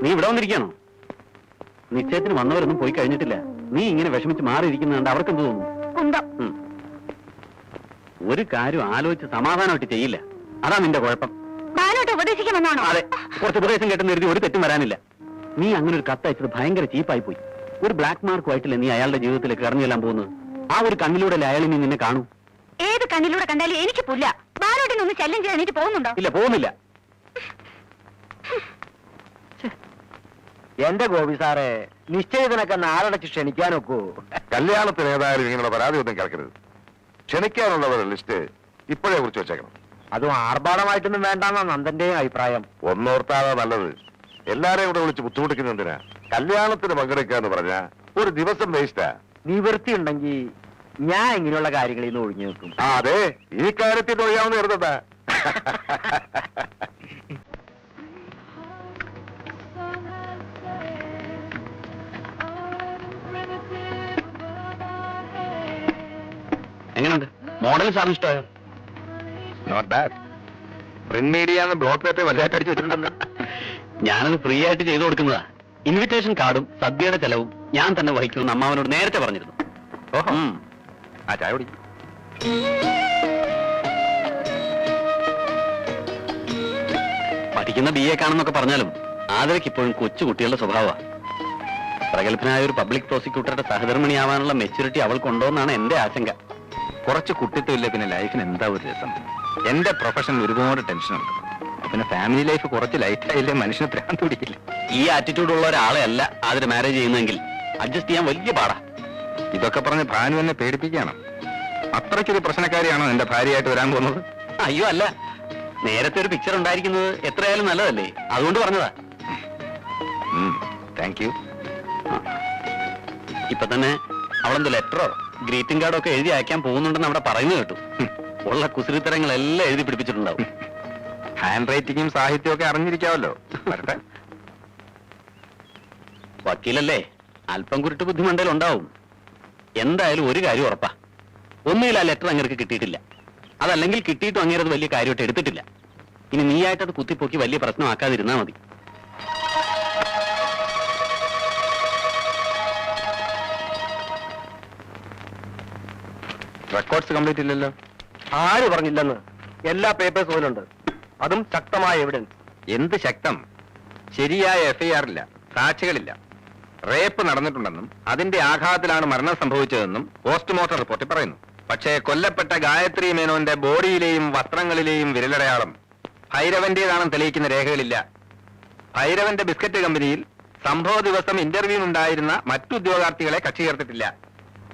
നീ ഇവിടെ വന്നിരിക്കണോ? നിശ്ചയത്തിന് വന്നവരൊന്നും പോയി കഴിഞ്ഞിട്ടില്ല. നീ ഇങ്ങനെ വിഷമിച്ച് മാറിയിരിക്കുന്നുണ്ട് അവർക്കെന്ത് തോന്നുന്നു? ഒരു കാര്യം ആലോചിച്ച് സമാധാനമായിട്ട് ചെയ്യില്ല. അതാ നിന്റെ കുഴപ്പം. അതെ, കുറച്ച് ഉപദേശം കേട്ടെന്ന് കരുതി ഒരു തെറ്റും വരാനില്ല. നീ അങ്ങനെ ഒരു കത്തയച്ചത് ഭയങ്കര ചീപ്പായി പോയി. ഒരു ബ്ലാക്ക് മാർക്കുമായിട്ടില്ല നീ അയാളുടെ ജീവിതത്തിലേക്ക് ഇറങ്ങി ചെല്ലാൻ പോകുന്നത്. ആ ഒരു കണ്ണിലൂടെ അയാൾ നീ നിന്നെ കാണൂ. ഏത് കണ്ണിലൂടെ കണ്ടാലും എനിക്ക് പുല്ല. ബാലോട്ടിനൊന്ന് ശല്യം ചെയ്യാൻ എനിക്ക് പോകുന്നുണ്ടോ? ഇല്ല, പോകുന്നില്ല. എന്റെ ഗോപി സാറേ, നിശ്ചയത്തിനൊക്കെ നാളടച്ച് ക്ഷണിക്കാനൊക്കൂ. കല്യാണത്തിന് ഏതായാലും ഇങ്ങനെയുള്ള പരാതി ഒന്നും കേൾക്കരുത്. ക്ഷണിക്കാനുള്ളവരുടെ ലിസ്റ്റ് ഇപ്പോഴേ കുറിച്ച് വെച്ചേക്കണം. അതും ആർഭാടമായിട്ടൊന്നും വേണ്ടെന്നാ നന്ദന്റെയും അഭിപ്രായം. ഒന്നോർത്താതാ നല്ലത്. എല്ലാരെയും കൂടെ വിളിച്ച് ബുദ്ധിമുട്ടിക്കുന്നതിനാ. കല്യാണത്തിന് പങ്കെടുക്കാന്ന് പറഞ്ഞാ ഒരു ദിവസം വേസ്റ്റാ. നിവൃത്തിയുണ്ടെങ്കിൽ ഞാൻ ഇങ്ങനെയുള്ള കാര്യങ്ങളിൽ നിന്ന് ഒഴിഞ്ഞു നിൽക്കും. അതെ, ഈ കാര്യത്തിൽ ഒഴിയാവുന്ന കരുതണ്ട. എങ്ങനെയുണ്ട് മോഡൽ? സാറിന് ഇഷ്ടമായോ? Not bad. Print media block paper വലുതായിട്ട് അടിച്ചു വെച്ചിട്ടുണ്ടല്ലോ. ഞാനത് ഫ്രീ ആയിട്ട് ചെയ്തു കൊടുക്കുന്നതാ. ഇൻവിറ്റേഷൻ കാർഡും സദ്യയുടെ ചെലവും ഞാൻ തന്നെ വഹിക്കുമെന്ന് അമ്മാവനോട് നേരത്തെ പറഞ്ഞിരുന്നു. ഓഹോ, ആ ചായ കുടി. പഠിക്കുന്ന BA കാണുന്നൊക്കെ പറഞ്ഞാലും ആദരയ്ക്ക് ഇപ്പോഴും കൊച്ചുകുട്ടികളുടെ സ്വഭാവമാണ്. പ്രഗത്ഭനായ ഒരു പബ്ലിക് പ്രോസിക്യൂട്ടറുടെ സഹധർമ്മിണിയാവാനുള്ള മെച്യൂരിറ്റി അവൾക്കുണ്ടോന്നാണ് എന്റെ ആശങ്ക. കുറച്ച് കുട്ടിത്വമില്ല, പിന്നെ ലൈഫിന് എന്താ ഒരു രസം. എന്റെ പ്രൊഫഷനിൽ ഒരുപാട് ടെൻഷനുണ്ട്. പിന്നെ ഫാമിലി ലൈഫ് കുറച്ച് ലൈറ്റ് ആയില്ലേ മനുഷ്യന് ഭ്രാന്ത് പിടിക്കില്ല. ഈ ആറ്റിറ്റ്യൂഡ് ഉള്ള ഒരാളെ അല്ല അതിന് മാരേജ് ചെയ്യുന്നെങ്കിൽ അഡ്ജസ്റ്റ് ചെയ്യാൻ വലിയ പാടാ. ഇതൊക്കെ പറഞ്ഞ് ഭാനു എന്നെ പേടിപ്പിക്കുകയാണ്. അത്രയ്ക്കൊരു പ്രശ്നക്കാരിയാണോ എന്റെ ഭാര്യയായിട്ട് വരാൻ പോകുന്നത്? അയ്യോ അല്ല, നേരത്തെ ഒരു പിക്ചർ ഉണ്ടായിരിക്കുന്നത് എത്രയായാലും നല്ലതല്ലേ, അതുകൊണ്ട് പറഞ്ഞതാ. Thank you. ഇപ്പൊ തന്നെ അവളെന്തോ ലെറ്ററോ ഗ്രീറ്റിംഗ് കാർഡോ ഒക്കെ എഴുതി അയക്കാൻ പോകുന്നുണ്ടെന്ന് അവിടെ പറയുന്നത് കേട്ടു. ഉള്ള കുസൃത്തരങ്ങളെല്ലാം എഴുതി പിടിപ്പിച്ചിട്ടുണ്ടാവും. ഹാൻഡ് റൈറ്റിംഗും സാഹിത്യവും ഒക്കെ അറിഞ്ഞിരിക്കാവല്ലോ. വക്കീലല്ലേ, അല്പം കുരുട്ട് ബുദ്ധിമണ്ടയിൽ ഉണ്ടാവും. എന്തായാലും ഒരു കാര്യം ഉറപ്പാ, ഒന്നുകിൽ ആ ലെറ്റർ അങ്ങേർക്ക് കിട്ടിയിട്ടില്ല, അതല്ലെങ്കിൽ കിട്ടിയിട്ടും അങ്ങേരത് വലിയ കാര്യമായിട്ട് എടുത്തിട്ടില്ല. ഇനി നീയായിട്ടത് കുത്തിപ്പൊക്കി വലിയ പ്രശ്നമാക്കാതിരുന്നാ മതി. റെക്കോർഡ്സ് കംപ്ലീറ്റ് ഇല്ലല്ലോ. ആര് പറഞ്ഞില്ലെന്ന്? എല്ലാ പേപ്പേഴ്സ് പോലുണ്ട്, അതും ശക്തമായ എവിഡൻസ്. എന്ത് ശക്തം? ശരിയായ FIR ഇല്ല, സാക്ഷികളില്ല. റേപ്പ് നടന്നിട്ടുണ്ടെന്നും അതിന്റെ ആഘാതത്തിലാണ് മരണം സംഭവിച്ചതെന്നും പോസ്റ്റ്മോർട്ടം റിപ്പോർട്ടിൽ പറയുന്നു. പക്ഷേ കൊല്ലപ്പെട്ട ഗായത്രി മേനോന്റെ ബോഡിയിലെയും വസ്ത്രങ്ങളിലെയും വിരലടയാളം ഭൈരവന്റേതാണെന്ന് തെളിയിക്കുന്ന രേഖകളില്ല. ഭൈരവന്റെ ബിസ്ക്കറ്റ് കമ്പനിയിൽ സംഭവ ദിവസം ഇന്റർവ്യൂവിനുണ്ടായിരുന്ന മറ്റു ഉദ്യോഗാർത്ഥികളെ കക്ഷി ചേർത്തിട്ടില്ല.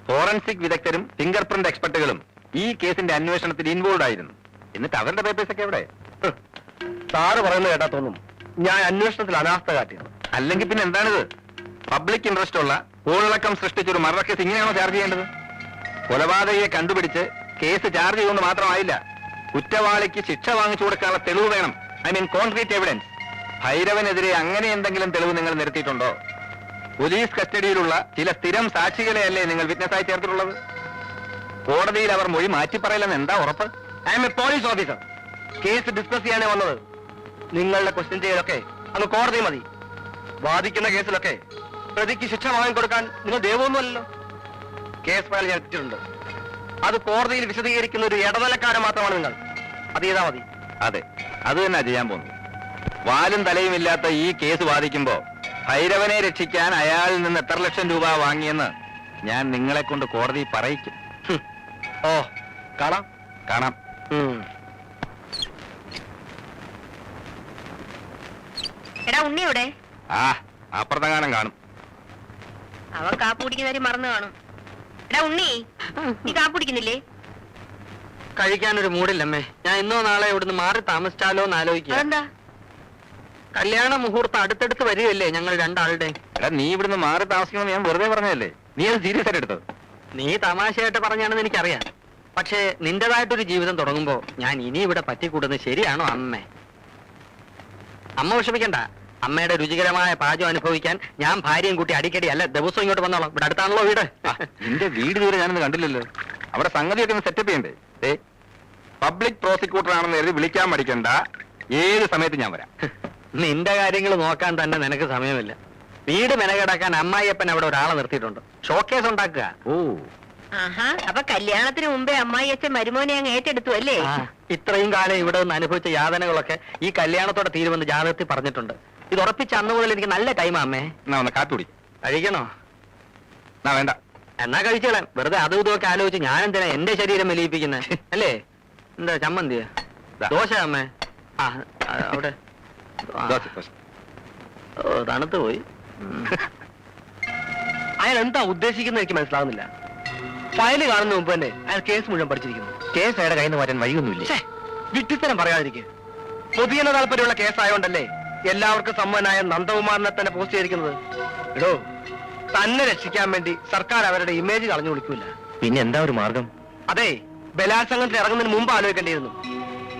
ഫോറൻസിക് വിദഗ്ധരും ഫിംഗർ പ്രിന്റ് എക്സ്പെർട്ടുകളും ഈ കേസിന്റെ അന്വേഷണത്തിൽ ഇൻവോൾവ് ആയിരുന്നു. എന്നിട്ട് അവരുടെ പേപ്പേഴ്സ് ഒക്കെ എവിടെ? സാറ് പറയുന്നത് കേട്ടാ തോന്നും ഞാൻ അന്വേഷണത്തിൽ അനാസ്ഥ കാട്ടിയത്. അല്ലെങ്കിൽ പിന്നെ എന്താണിത്? പബ്ലിക് ഇൻട്രസ്റ്റ് ഉള്ള കോളിളക്കം സൃഷ്ടിച്ചൊരു മർഡർ കേസ് ഇങ്ങനെയാണോ ചാർജ് ചെയ്യേണ്ടത്? കൊലപാതകയെ കണ്ടുപിടിച്ച് കേസ് ചാർജ് ചെയ്തുകൊണ്ട് മാത്രമായില്ല, കുറ്റവാളിക്ക് ശിക്ഷ വാങ്ങിച്ചു കൊടുക്കാനുള്ള തെളിവ് വേണം. I mean concrete evidence. ഭൈരവനെതിരെ അങ്ങനെ എന്തെങ്കിലും തെളിവ് നിങ്ങൾ നിരത്തിയിട്ടുണ്ടോ? പോലീസ് കസ്റ്റഡിയിലുള്ള ചില സ്ഥിരം സാക്ഷികളെയല്ലേ നിങ്ങൾ വിറ്റ്നസ്സായി ചേർത്തിട്ടുള്ളത്? കോടതിയിൽ അവർ മൊഴി മാറ്റിപ്പറയില്ലെന്ന് എന്താ ഉറപ്പ്? I M A police officer. Case discuss ചെയ്യാനേ വന്നത്. നിങ്ങളുടെ ക്വസ്റ്റ്യൻ ചെയ്യലൊക്കെ അങ്ങ് കോടതി മതി. വാദിക്കുന്ന കേസിലൊക്കെ പ്രതിക്ക് ശിക്ഷ വാങ്ങിക്കൊടുക്കാൻ നിങ്ങൾ ദൈവമൊന്നുമല്ലോ. കേസ് ഫയൽ ഞാൻ എത്തിച്ചിട്ടുണ്ട്. അത് കോടതിയിൽ വിശദീകരിക്കുന്ന ഒരു ഇടനിലക്കാരൻ മാത്രമാണ് നിങ്ങൾ. അത് ചെയ്താൽ മതി. അതെ, അത് തന്നെ ചെയ്യാൻ പോകുന്നു. വാലും തലയും ഇല്ലാത്ത ഈ കേസ് വാദിക്കുമ്പോ ഭൈരവനെ രക്ഷിക്കാൻ അയാളിൽ നിന്ന് എത്ര ലക്ഷം രൂപ വാങ്ങിയെന്ന് ഞാൻ നിങ്ങളെ കൊണ്ട് കോടതി പറയിക്കും. ഓ, കാണാം കാണാം. എടാ ഉണ്ണിയുടെ ആ, അപ്പുറത്തെങ്ങാനും കാണും. അവൻ കാപ്പ് കുടിക്കുന്ന കാര്യം മറന്നു കാണും. എടാ ഉണ്ണി, നീ കാപ്പ് കുടിക്കുന്നില്ലേ? കഴിക്കാനൊരു മൂടില്ലമ്മേ. ഞാൻ ഇന്നോ നാളെ ഇവിടുന്ന് മാറി താമസിച്ചാലോ എന്ന് ആലോചിക്കുക. അതെന്താ? കല്യാണ മുഹൂർത്തം അടുത്തടുത്ത് വരികയല്ലേ ഞങ്ങൾ രണ്ടാളുടെ. എടാ, നീ ഇവിടുന്ന് മാറി താമസിക്കണമെന്ന് ഞാൻ വെറുതെ പറഞ്ഞതല്ലേ? നീ അത് സീരിയസ് ആയിട്ട് എടുത്തത്? നീ തമാശയായിട്ട് പറഞ്ഞാണെന്ന് എനിക്കറിയാം. പക്ഷേ നിന്റേതായിട്ടൊരു ജീവിതം തുടങ്ങുമ്പോ ഞാൻ ഇനി ഇവിടെ പറ്റിക്കൂടുന്നത് ശരിയാണോ അമ്മേ? അമ്മ വിഷമിക്കണ്ട. അമ്മയുടെ രുചികരമായ പാചകം അനുഭവിക്കാൻ ഞാൻ ഭാര്യയും കൂട്ടി അടിക്കടി അല്ല ദിവസം ഇങ്ങോട്ട് വന്നോളാം. ഇവിടെ അടുത്താണല്ലോ വീട്. നിന്റെ വീട് ദൂരെ ഞാനൊന്ന് കണ്ടില്ലല്ലോ. അവിടെ സംഗതിയൊക്കെ ഒന്ന് സെറ്റപ്പ് ചെയ്യണ്ടേ? പബ്ലിക് പ്രോസിക്യൂട്ടർ ആണെന്ന് കരുതി വിളിക്കാൻ മടിക്കണ്ട. ഏത് സമയത്ത് ഞാൻ വരാം. നിന്റെ കാര്യങ്ങൾ നോക്കാൻ തന്നെ നിനക്ക് സമയമില്ല. വീട് മെനകെടാക്കാൻ അമ്മായിയപ്പൻ അവിടെ ഒരാളെ നിർത്തിയിട്ടുണ്ട്. ഷോക്കേസ് ഉണ്ടാക്കുക. ഓ, ആഹാ, അപ്പൊ കല്യാണത്തിന് മുമ്പേ അമ്മായി അച്ഛൻ മരുമോനെ അങ്ങ് ഏറ്റെടുത്തു അല്ലേ? ഇത്രയും കാലം ഇവിടെ നിന്ന് അനുഭവിച്ച യാതനകളൊക്കെ ഈ കല്യാണത്തോടെ തീരുമെന്ന് ജാതകത്തിൽ പറഞ്ഞിട്ടുണ്ട്. ഇത് ഉറപ്പിച്ച അന്ന് മുതൽ എനിക്ക് നല്ല ടൈമാ അമ്മേ. എന്നാ ഒന്ന് കാപ്പി കുടി. കഴിക്കണോ? എന്നാ വേണ്ട. എന്നാ കഴിച്ചോളാം. വെറുതെ അതും ഇതൊക്കെ ആലോചിച്ച് ഞാൻ എന്തിനാ എന്റെ ശരീരം മെലിയിപ്പിക്കുന്നത് അല്ലേ? എന്താ ചമ്മന്തിയാ? ദാ. ദോശ അമ്മേ. ആ അവിടെ ദോശ, ദോശ. ഓ, തണുത്ത് പോയി. അയാൾ എന്താ ഉദ്ദേശിക്കുന്നത് എനിക്ക് മനസ്സിലാവുന്നില്ല. ഫയല് കാണുന്ന മുമ്പ് തന്നെ അയാൾ കേസ് മുഴുവൻ പഠിച്ചിരിക്കുന്നു. കേസ് അയാളുടെ കയ്യിൽ നിന്ന് മാറ്റാൻ വഴിയൊന്നുമില്ല. വിട്ടിത്തരം പറയാതിരിക്കും. പൊതുജന താല്പര്യമുള്ള കേസായോണ്ടല്ലേ എല്ലാവർക്കും സമ്മതനായ നന്ദകുമാറിനെ തന്നെ പോസ്റ്റ് ചെയ്തിരിക്കുന്നത്. എടോ, തന്നെ രക്ഷിക്കാൻ വേണ്ടി സർക്കാർ അവരുടെ ഇമേജ് കളഞ്ഞു വിളിക്കൂല. പിന്നെ എന്താ ഒരു മാർഗം? അതെ, ബലാത്സംഗത്തിൽ ഇറങ്ങുന്നതിന് മുമ്പ് ആലോചിക്കേണ്ടിയിരുന്നു.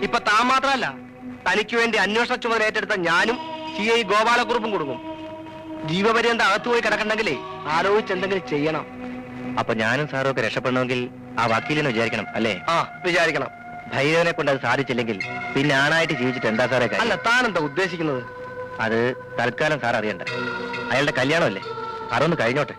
ഇപ്പൊ താൻ മാത്രമല്ല, തനിക്ക് വേണ്ടി അന്വേഷണ ചുമതല ഏറ്റെടുത്ത ഞാനും CI ഗോപാലക്കുറുപ്പും കൊടുക്കും. ജീവപര്യന്തം അകത്തുപോയി കിടക്കണ്ടെങ്കിലേ ആലോചിച്ച് എന്തെങ്കിലും ചെയ്യണം. അപ്പൊ ഞാനും സാറും ഒക്കെ രക്ഷപ്പെടണമെങ്കിൽ ആ വക്കീലിനെ വിചാരിക്കണം അല്ലേ? ആ, വിചാരിക്കണം. ഭൈരവനെ കൊണ്ട് അത് സാധിച്ചില്ലെങ്കിൽ പിന്നെ ആണായിട്ട് ജീവിച്ചിട്ട് എന്താ സാറേ കാര്യം? അല്ല, താൻ എന്താ ഉദ്ദേശിക്കുന്നത്? അത് തൽക്കാലം സാർ അറിയണ്ട. അയാളുടെ കല്യാണമല്ലേ, അതൊന്ന് കഴിഞ്ഞോട്ടെ.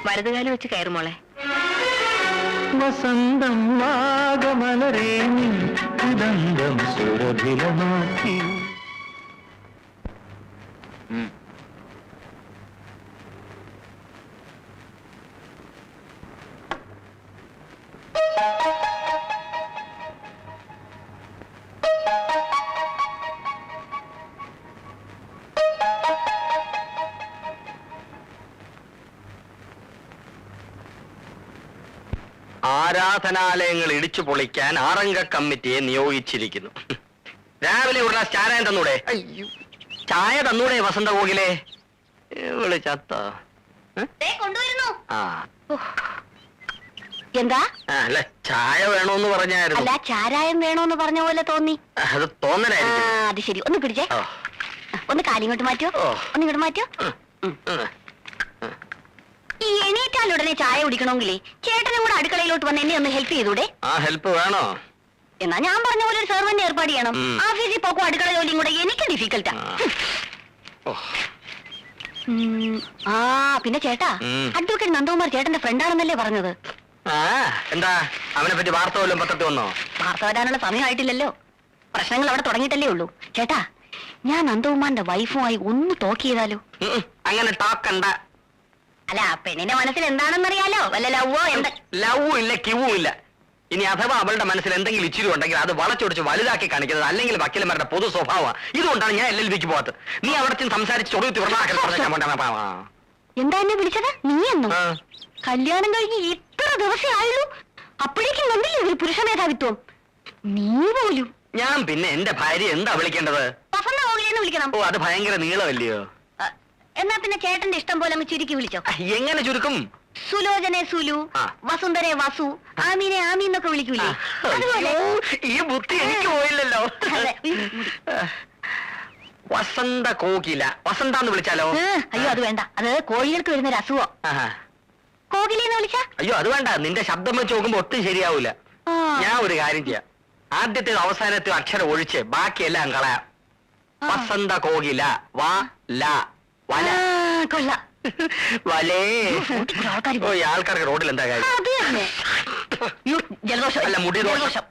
വലതുകാലം വെച്ച് കയറുമോളെ. വസന്തം വാഗമലരേ ഉദന്തം സുരഭിലമാക്കി. ആരാധനാലയങ്ങൾ ഇടിച്ചു പൊളിക്കാൻ 6 കമ്മിറ്റിയെ നിയോഗിച്ചിരിക്കുന്നു. രാവിലെ ഒരു ഗ്ലാസ് ചായ തന്നൂടെ? ചായ തന്നൂടെ വസന്തകോകിലേ? വിളിച്ചത്ത കൊണ്ടുവരുന്നു. ആ, എന്താ? അല്ല, ചായ വേണോന്ന് പറഞ്ഞായിരുന്നു. അല്ല, ചാരായം വേണോന്ന് പറഞ്ഞ പോലെ തോന്നി. അത് തോന്നലായിരിക്കും. അത് ശരി. ഒന്ന് പിടിച്ചേ. ഓ, ഒന്ന് കാലിങ്ങോട്ട് മാറ്റോ. ഓ. ഒന്ന് ഇങ്ങോട്ട് മാറ്റോ. ഉം. ഈ എണീറ്റാലുടനെ ചായ കുടിക്കണമെങ്കിലേ ചേട്ടനും കൂടെ അടുക്കളയിലോട്ട് വന്ന് എന്നെ ഒന്ന് ഹെൽപ്പ് ചെയ്തൂടെ? ആ, ഹെൽപ്പ് വേണോ? എന്നാ ഞാൻ പറഞ്ഞ പോലെ ഒരു സെർവന്റ് ഏർപ്പാട് ചെയ്യണം. ഓഫീസിൽ പോക്കും അടുക്കള ജോലിയും കൂടെ എനിക്ക് ഡിഫിക്കൽട്ടാ. ഓ. ആ, പിന്നെ ചേട്ടാ, അഡ്വക്കേറ്റ് നന്ദകുമാർ ചേട്ടന്റെ ഫ്രണ്ടാണെന്നല്ലേ പറഞ്ഞത്? ആ, എന്താ അവനെ പറ്റി വാർത്ത വല്ലതും പത്രത്തിൽ വന്നോ? വാർത്ത വരാനുള്ള സമയമായിട്ടില്ലല്ലോ. പ്രശ്നങ്ങൾ അവിടെ തുടങ്ങിയിട്ടല്ലേ ഉള്ളൂ. ചേട്ടാ, ഞാൻ നന്ദകുമാറിന്റെ വൈഫുമായി ഒന്ന് ടോക്ക് ചെയ്താലോ? അങ്ങനെ ടോക്കണ്ട. അല്ല, പെണ്ണിന്റെ മനസ്സിൽ എന്താണെന്നറിയാലോ. വല്ല ലവ്വോ എന്താ? ലവും ഇല്ല, കിവും ഇല്ല. ഇനി അഥവാ അവളുടെ മനസ്സിൽ എന്തെങ്കിലും ഇച്ചിരി ഉണ്ടെങ്കിൽ അത് വളച്ചൊടിച്ച് വലുതാക്കി കാണിക്കുന്നത് അല്ലെങ്കിൽ വക്കീലന്മാരുടെ പൊതു സ്വഭാവം. ഇതുകൊണ്ടാണ് ഞാൻ LLBക്ക് പോകാത്തത്. നീ അവിടെ ചെന്ന് സംസാരിച്ച് ചൊടുത്തി എന്താ എന്നെ വിളിച്ചത്? നീ എന്നോ? കല്യാണം കഴിഞ്ഞ് ഇത്ര ദിവസമേ ആയുള്ളൂ, അപ്പോഴേക്കും കണ്ടില്ലേ ഒരു പുരുഷ മേധാവിത്വം? നീ പോലും. ഞാൻ പിന്നെ എന്റെ ഭാര്യ എന്താ വിളിക്കേണ്ടത്? വസന്ത കോകിലെന്ന് വിളിക്കണം. ഓ, അത് ഭയങ്കര നീളമല്ലയോ? എന്നാ പിന്നെ ചേട്ടന്റെ ഇഷ്ടം പോലെ അങ്ങ് ചുരുക്കി വിളിച്ചോ. എങ്ങനെ ചുരുക്കും? സുലോചനെ സുലു, വസുന്ധരെ വസു, ആമീനെ ആമി എന്നൊക്കെ വിളിക്കൂലേ? അതുപോലെ. ഈ ബുദ്ധി എനിക്ക് പോയില്ലല്ലോ. അതെ. വസന്ത കോകില, വസന്താന്ന് വിളിച്ചാലോ? അയ്യോ, അത് വേണ്ട. അത് കോഴികൾക്ക് വരുന്നൊരു അസുഖം. കോകിലെന്ന് വിളിച്ചാ? അയ്യോ, അത് വേണ്ട. നിന്റെ ശബ്ദം വെച്ച് നോക്കുമ്പോ ഒട്ടും ശരിയാവൂല. ഞാൻ ഒരു കാര്യം ചെയ്യാം. ആദ്യത്തെ അവസാനത്തെ അക്ഷരം ഒഴിച്ച് ബാക്കിയെല്ലാം കളയാം. വസന്ത കോകില, വാ ല വല. കൊള്ളാം. വലേ. ആൾക്കാർ ആൾക്കാർക്ക് റോഡിൽ എന്താ കാര്യം? അത് തന്നെ. ജലദോഷം അല്ല, മുടി ദോഷം.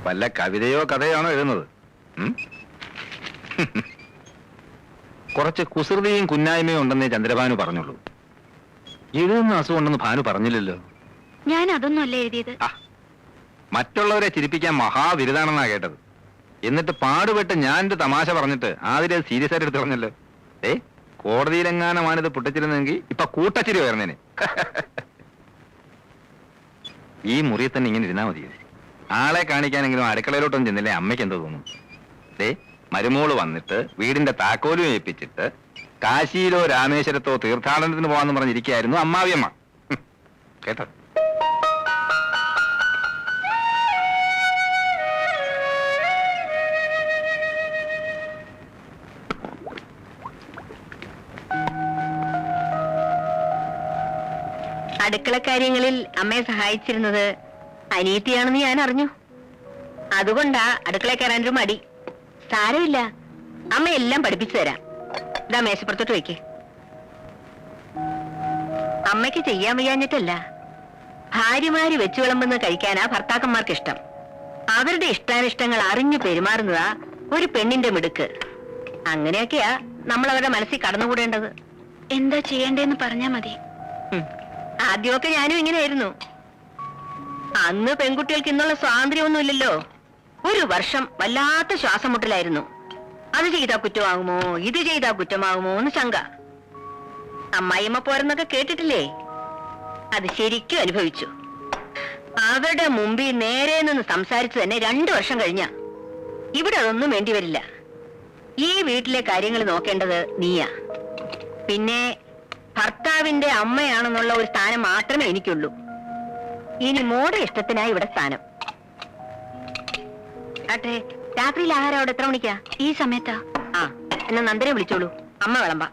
വല്ല കവിതയോ കഥയാണോ എഴുതുന്നത്? ഉം? കുറച്ച് കുസൃതിയും കുന്നായ്മയും ഉണ്ടെന്നേ ചന്ദ്രഭാനു പറഞ്ഞുള്ളൂ. എഴുതുന്ന അസുഖമുണ്ടെന്ന് ഭാനു പറഞ്ഞില്ലല്ലോ. ഞാൻ അതൊന്നും അല്ല എഴുതിയത്. ആ, മറ്റുള്ളവരെ ചിരിപ്പിക്കാൻ മഹാവിരുദാണെന്നാ കേട്ടത്. എന്നിട്ട് പാടുപെട്ട് ഞാനൊരു തമാശ പറഞ്ഞിട്ട് ആദ്യം സീരിയസ് ആയിട്ട് എടുത്ത് പറഞ്ഞല്ലോ. കോടതിയിലെങ്ങാനമാണിത് പൊട്ടിച്ചിരുന്നെങ്കിൽ ഇപ്പൊ കൂട്ടച്ചിരി ഉയർന്നേനെ. ഈ മുറിയിൽ തന്നെ ഇങ്ങനെ ഇരുന്നാ മതി. ആളെ കാണിക്കാനെങ്കിലും അടുക്കളയിലോട്ടൊന്നും ചെന്നില്ലേ അമ്മയ്ക്ക് എന്തോ തോന്നും. മരുമോള് വന്നിട്ട് വീടിന്റെ താക്കോലും ഏൽപ്പിച്ചിട്ട് കാശിയിലോ രാമേശ്വരത്തോ തീർത്ഥാടനത്തിന് പോവാന്ന് പറഞ്ഞിരിക്കുകയായിരുന്നു അമ്മാവിയമ്മ. കേട്ടോ? അടുക്കള കാര്യങ്ങളിൽ അമ്മയെ സഹായിച്ചിരുന്നത് അനിയത്തിയാണെന്ന് ഞാൻ അറിഞ്ഞു. അതുകൊണ്ടാ അടുക്കള കയറാനൊരു മടി. സാരമില്ല, അമ്മ എല്ലാം പഠിപ്പിച്ചു തരാം. ഇതാ മേശപ്പുറത്തോട്ട് വയ്ക്ക്. അമ്മയ്ക്ക് ചെയ്യാൻ വയ്യാഞ്ഞിട്ടല്ല, ഭാര്യമാര് വെച്ചു വിളമ്പുന്നത് കഴിക്കാനാ ഭർത്താക്കന്മാർക്ക് ഇഷ്ടം. അവരുടെ ഇഷ്ടാനിഷ്ടങ്ങൾ അറിഞ്ഞു പെരുമാറുന്നതാ ഒരു പെണ്ണിന്റെ മിടുക്ക്. അങ്ങനെയൊക്കെയാ നമ്മൾ അവരുടെ മനസ്സിൽ കടന്നുകൂടേണ്ടത്. എന്താ ചെയ്യേണ്ടതെന്ന് പറഞ്ഞാ മതി. ആദ്യമൊക്കെ ഞാനും ഇങ്ങനെയായിരുന്നു. അന്ന് പെൺകുട്ടികൾക്ക് ഇന്നുള്ള സ്വാതന്ത്ര്യമൊന്നുമില്ലല്ലോ. ഒരു വർഷം വല്ലാത്ത ശ്വാസം മുട്ടലായിരുന്നു. അത് ചെയ്താ കുറ്റമാകുമോ, ഇത് ചെയ്താ കുറ്റമാകുമോ എന്ന് ശങ്ക. അമ്മായിമ്മ പോരെന്നൊക്കെ കേട്ടിട്ടില്ലേ? അത് ശരിക്കും അനുഭവിച്ചു. അവരുടെ മുമ്പിൽ നേരെ നിന്ന് സംസാരിച്ചു തന്നെ 2 വർഷം കഴിഞ്ഞ. ഇവിടെ അതൊന്നും വേണ്ടി വരില്ല. ഈ വീട്ടിലെ കാര്യങ്ങൾ നോക്കേണ്ടത് നീയാ. പിന്നെ ഭർത്താവിന്റെ അമ്മയാണെന്നുള്ള ഒരു സ്ഥാനം മാത്രമേ എനിക്കുള്ളൂ. ഇനി മോടെ ഇഷ്ടത്തിനായി ഇവിടെ സ്ഥാനം. ആട്ടെ, രാത്രിയിൽ ആഹാരം അവിടെ എത്ര മണിക്കാ? ഈ സമയത്താ. ആ, എന്നാ നന്ദനെ വിളിച്ചോളൂ, അമ്മ വിളമ്പ.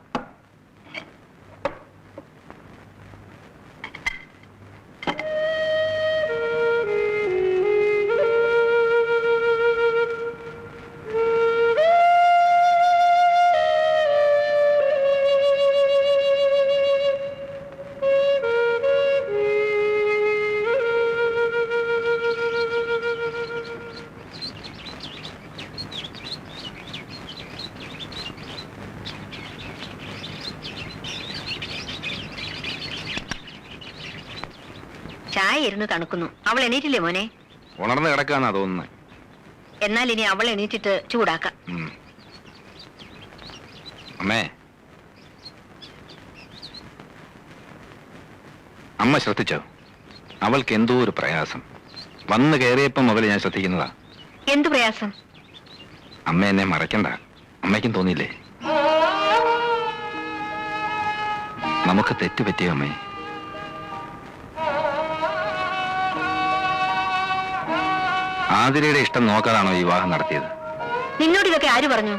ചായ ഇരുന്ന് തണുക്കുന്നു. അവൾ എണീറ്റില്ലേ മോനെ? ഉണർന്ന് കിടക്കാന്നാ തോന്നുന്നത്. എന്നാൽ ഇനി അവൾ എണീറ്റിട്ട് ചൂടാക്കാം. അമ്മേ, അമ്മ ശ്രദ്ധിച്ചോ? അവൾക്ക് എന്തോ ഒരു പ്രയാസം. വന്ന് കയറിയപ്പം മുതൽ ഞാൻ ശ്രദ്ധിക്കുന്നതാ. എന്തു പ്രയാസം? അമ്മ എന്നെ മറക്കണ്ട. അമ്മയ്ക്കും തോന്നിയില്ലേ? നമുക്ക് തെറ്റുപറ്റിയോ അമ്മേ? ആതിരയുടെ ഇഷ്ടം നോക്കാതാണോ വിവാഹം നടത്തിയത്? നിന്നോട് ഇതൊക്കെ ആര് പറഞ്ഞു?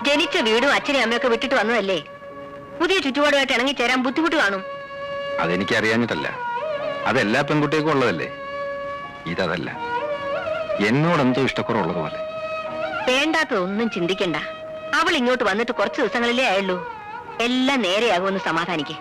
ജനിച്ച വീടും അച്ഛനെയും അമ്മയൊക്കെ വിട്ടിട്ട് വന്നതല്ലേ. പുതിയ ചുറ്റുപാടുമായിട്ട് ഇണങ്ങിച്ചേരാൻ ബുദ്ധിമുട്ട് കാണും. അതെനിക്കറിയാഞ്ഞിട്ടല്ല, അതെല്ലാ പെൺകുട്ടികൾക്കും ഉള്ളതല്ലേ. ഇതല്ല, എന്നോടെന്തോ ഇഷ്ടക്കുറവുള്ളതുപോലെ. വേണ്ടാത്തതൊന്നും ചിന്തിക്കണ്ട. അവൾ ഇങ്ങോട്ട് വന്നിട്ട് കുറച്ച് ദിവസങ്ങളിലേ ആയുള്ളൂ. എല്ലാം നേരെയാകുമെന്ന് സമാധാനിക്കേ.